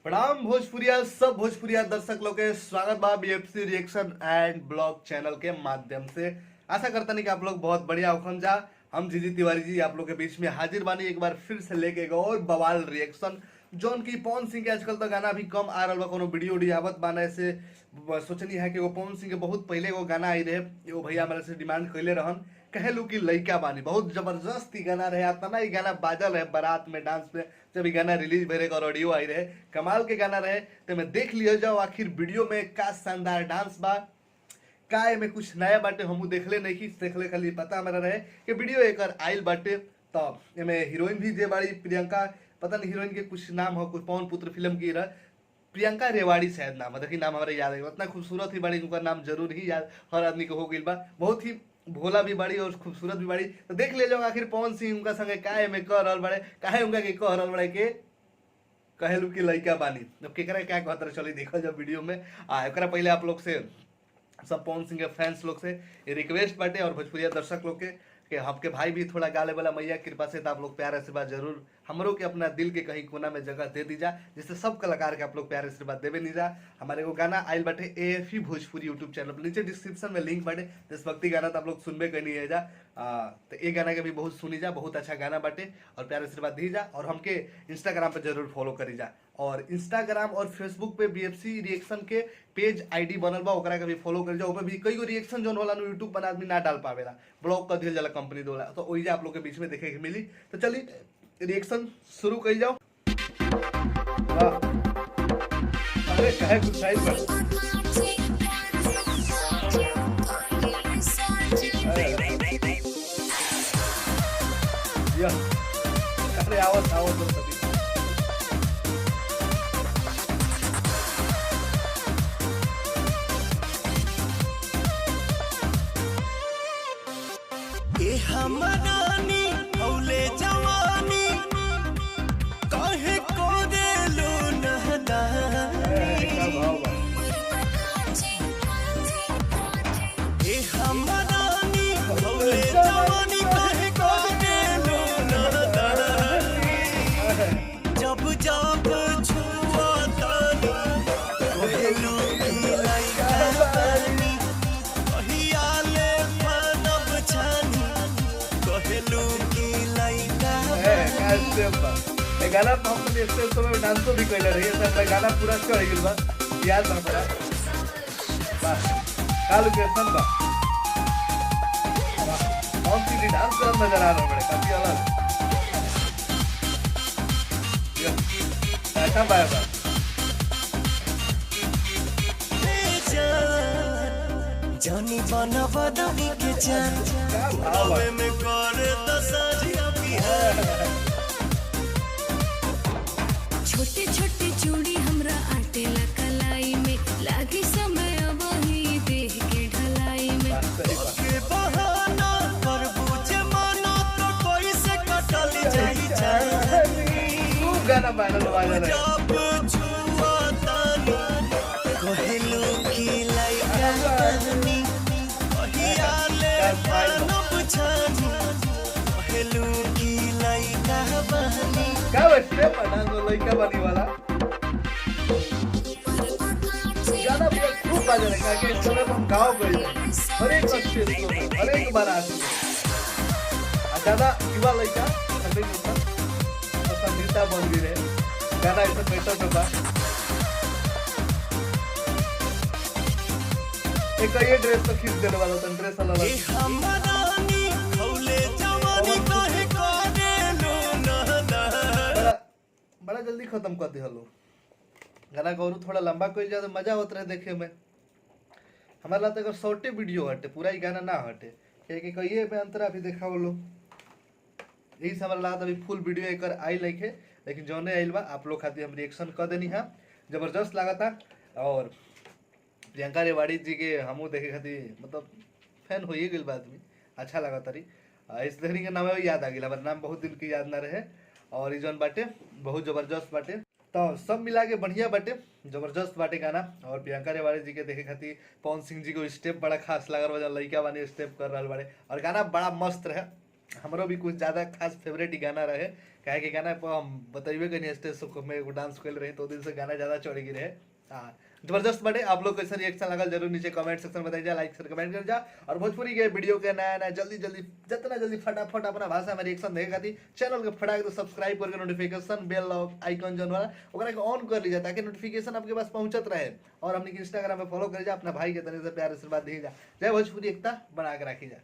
प्रणाम भोजपुरिया सब भोजपुरिया दर्शक लोग के स्वागत बा BFC reaction and blog channel के माध्यम से। आशा करता नहीं कि आप लोग बहुत बढ़िया होखम जा। हम जीजी तिवारी जी आप लोग के बीच में हाजिर बानी एक बार फिर से लेके गए और बवाल रिएक्शन जौन की पवन सिंह के आजकल तो गाना भी कम आ रहा बा, कोनो वीडियो उडियो आवत बाना से सोचनी है कि वो पवन सिंह के बहुत पहले वो गाना आई रहे, एगो भैया हमारे से डिमांड कैले रहन कहलू कि लइका बानी, बहुत जबरदस्त ही गाना रहे। आता ना ये गाना बाजल है बारात में डांस में, जब ये गाना रिलीज भरे और ऑडियो आई रहे, कमाल के गाना रहे। तो मैं देख लिया जाओ आखिर वीडियो में का शानदार डांस बा, का में कुछ नया बाटे हमू देखले नहीं की देखले, खाली पता हमारा रहे कि वीडियो एक आइल बाटे। तो एमे हीरोइन भी जे बाड़ी प्रियंका, पता नहीं हीरोइन के कुछ नाम हो, कुछ पवन पुत्र फिल्म की रह, प्रियंका रेवाड़ी शायद नाम है, देखिए नाम हमारे याद है। उतना खूबसूरत ही बाड़ी, उनका नाम जरूर ही याद हर आदमी को हो गई बा। बहुत ही भोला भी बाड़ी और खूबसूरत भी बाड़ी। तो देख ले जाओ आखिर पवन सिंह उनका संगे काहे में कह रहल बड़े, काहे उनका के कह रहल बड़े के कहलू कि लइका बानी। अब केकरा क्या कहत रहे चली देखो जब वीडियो में। एकरा पहले आप लोग से सब पवन सिंह के फैंस लोग से ये रिक्वेस्ट बाटे और भोजपुरिया दर्शक लोग के कि आपके भाई भी थोड़ा गाले वाला मैया कृपा से तो आप लोग प्यार आशीर्वाद जरूर हमरों के अपना दिल के कहीं कोना में जगह दे दीजा, जिससे सब कलाकार के आप लोग प्यार आशीर्वाद देवे नहीं जा। हमारे को गाना आइल बाटे एएफई भोजपुरी यूट्यूब चैनल पर, नीचे डिस्क्रिप्शन में लिंक बाटे। देशभक्ति गाना तो आप लोग सुनबे कहीं है जा। तो ये गाना के भी बहुत सुनी जा, बहुत अच्छा गाना बाटे और प्यार आशीर्वाद दी जा। और हमके इंस्टाग्राम पे जरूर फॉलो करी जा, और इंस्टाग्राम और फेसबुक पे बीएफसी रिएक्शन के पेज आईडी बनल बा, ओकरा के भी फॉलो कर जाओ। भी कई गो रिएक्शन जोन वाला यूट्यूब पर आदमी ना डाल पावेला, ब्लॉग कर दिया जाला कंपनी दोला, तो वही आप लोग के बीच में देखे के मिली। तो चलिए रिएक्शन शुरू कर जाओ। अरे कहे कुछ साइड पर अरे आवत आवत तो सभी ए हमरानी औले जवानी काहे को देलो नहदानी। ए हमरानी औले जवानी काहे को देलो नहदानी। जब जब छुआतानी कहलो कि लइका बानी, कहियाले मानव छानी कहलो कि लइका बानी। गाना तो हम स्टेज में डांस भी कैले रही है, गाना पूरा चढ़ गई बा, याद ना पड़ा कालू के सन बा कौन सी डांस कर नजर आ रहा बड़े काफी अलग ऐसा पाया बा। जानी बना बदनी के जान भावे में करे तो साजिया बिहार। छोटे छोटे चूड़ी हमरा आटेला कलाई में, लागी समय वही देह के ढलाई में। के बहाना पर बुझे मानो तो कोई से कटल जाई जानी। गाना वायरल वाला है। जब छुआतानी कहलो कि लइका बानी, कहियाले मानव छानी कहलो कि लइका बानी। क्या बचते पढ़ा तो लड़का बनी वाला गाना भी खूब बाजा रखा कि इस समय हम गाँव गए हर एक स्टेज हर एक बार आते हैं ज्यादा युवा लड़का पसंदीदा बन गई रहे गाना ऐसा बेटर तो बा। एक ये ड्रेस तो खींच देने वाला था, ड्रेस वाला ए हमरानी औले जवानी काहे को देलो नहदानी। बड़ा जल्दी खत्म कर दे हलो गाना को, और थोड़ा लंबा कोई ज्यादा मजा होता रहे देखे में। हमारा लगता है अगर शॉर्टे वीडियो हटे, पूरा ही गाना ना हटे, क्योंकि कहिए में अंतरा भी देखा वो लोग यही से हमारा लगता अभी फुल वीडियो एक आई लिखे, लेकिन जौने आइल बा आप लोग खातिर हम रिएक्शन कर देनी है, जबरदस्त लगा था। और प्रियंका रेवाड़ी जी के हमू देखे खातिर मतलब फैन हो ही गई बात भी अच्छा लगा तारी। इस लहरी के नाम याद आ गया, हमारा नाम बहुत दिन की याद ना रहे। और इस जौन बाटे बहुत जबरदस्त बाटे, तो सब मिला के बढ़िया बाटे, जबरदस्त बाटे गाना। और प्रियंका रेवाड़ी जी के देखे खातिर पवन सिंह जी को स्टेप बड़ा खास लगा रहा, लड़का बानी स्टेप कर रहा बाड़े और गाना बड़ा मस्त रहे। हमारा भी कुछ ज्यादा खास फेवरेट ही गाना रहे, काहे कि गाना पर हम बताइए कहीं स्टेज में एगो डांस कर रहे तो दिन से गाना ज्यादा चढ़ गई रहे। हाँ जबरदस्त बने। आप लोग कैसे रिएक्शन लगल जरूर नीचे कमेंट सेक्शन में बताइए, लाइक शेयर कमेंट कर जा। और भोजपुरी के वीडियो के नया नया जल्दी जल्दी जितना जल्दी फटाफट अपना भाषा में रिएक्शन देखे खातिर चैनल के फटाक तो सब्सक्राइब करके नोटिफिकेशन बेल आइकन जौन वाला ओकरा के ऑन कर लीजिए ताकि नोटिफिकेशन आपके पास पहुंचत रहे। और हमने इंस्टाग्राम में फॉलो कर जा, अपना भाई के तरह से प्यार आशीर्वाद दीजिए। जय भोजपुरी एकता बना के रखी जा।